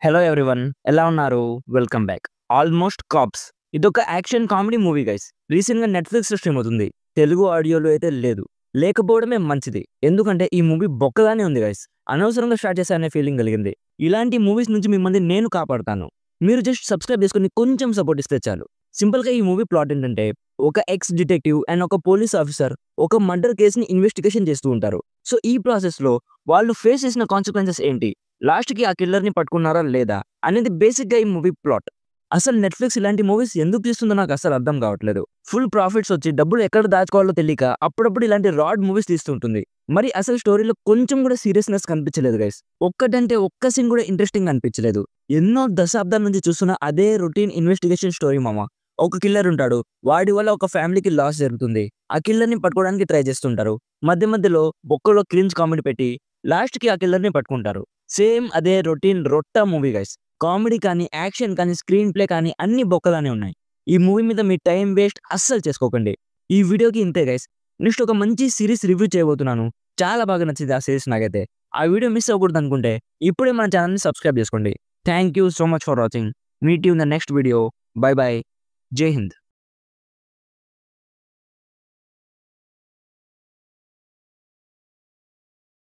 Hello everyone ఎలా ఉన్నారు? Welcome back. Almost caps ఇదొక యాక్షన్ కామెడీ మూవీ గైస్. రీసెంట్‌గా నెట్‌ఫ్లిక్స్‌లో స్ట్రీమ్ అవుతుంది. తెలుగు ఆడియోలో అయితే లేదు. లేకపోవడమే మంచిది. ఎందుకంటే ఈ మూవీ బొక్కగానే ఉంది గైస్. అనవసరంగా స్టార్ట్ చేశా అనే ఫీలింగ్ కలిగింది. ఇలాంటి మూవీస్ నుంచి మిమ్మల్ని నేను కాపాడతాను. మీరు జస్ట్ సబ్స్క్రైబ్ చేసుకొని కొంచెం సపోర్ట్ ఇస్తే చాలు. సింపుల్‌గా ఈ మూవీ ప్లాట్ ఏంటంటే ఒక ఎక్స్ డిటెక్టివ్ అండ్ ఒక పోలీస్ ఆఫీసర్ ఒక మర్డర్ కేస్‌ని ఇన్వెస్టిగేషన్ చేస్తూ ఉంటారు. సో ఈ ప్రాసెస్‌లో వాళ్ళు ఫేస్ చేసిన కాన్సిక్వెన్సెస్ ఏంటి? లాస్ట్‌కి ఆ కిల్లర్‌ని పట్టుకున్నారా లేదా? అనేది బేసిక్‌గా ఈ మూవీ ప్లాట్. అసలు నెట్‌ఫ్లిక్స్ ఇలాంటి మూవీస్ ఎందుకు తీస్తుందో నాకు అస్సలు అర్థం కావట్లేదు. ఫుల్ ప్రాఫిట్స్ వచ్చి డబ్బులు ఎక్కడ దాచుకోవాలో తెలియక అప్పుడప్పుడు ఇలాంటి రాడ్ మూవీస్ తీస్తూ ఉంటుంది. మరి అసలు స్టోరీలో కొంచెం కూడా సీరియస్‌నెస్ కనిపించలేదు గైస్. ఒక్కటంటే ఒక్క సీన్ కూడా ఇంట్రెస్టింగ్ అనిపించలేదు. ఎన్నో దశాబ్దాల నుంచి చూస్తున్న అదే రొటీన్ ఇన్వెస్టిగేషన్ స్టోరీ మామ. ఒక కిల్లర్ ఉంటాడు. వాడి వల్ల ఒక ఫ్యామిలీకి లాస్ జరుగుతుంది. ఆ కిల్లర్‌ని పట్టుకోవడానికి ట్రై చేస్తుంటారు. మధ్య మధ్యలో బొక్కలో క్రింజ్ కామెడీ పెట్టి లాస్ట్‌కి ఆ కిల్లర్‌ని పట్టుకుంటారు. సేమ్ అదే రొటీన్ రొట్టా మూవీ గైస్. కామెడీ కానీ, యాక్షన్ కానీ, స్క్రీన్ ప్లే కానీ అన్నీ బొక్కలానే ఉన్నాయి. ఈ మూవీ మీద మీ టైం వేస్ట్ అస్సలు చేసుకోకండి. ఈ వీడియోకి ఇంతే గైస్. నెక్స్ట్ ఒక మంచి సీరీస్ రివ్యూ చేయబోతున్నాను. చాలా బాగా నచ్చింది ఆ సీరీస్ నాకైతే. ఆ వీడియో మిస్ అవ్వకూడదనుకుంటే ఇప్పుడే మన ఛానెల్‌ని సబ్స్క్రైబ్ చేసుకోండి. Thank you so much for watching. Meet you in the next video. By by. జై హింద్.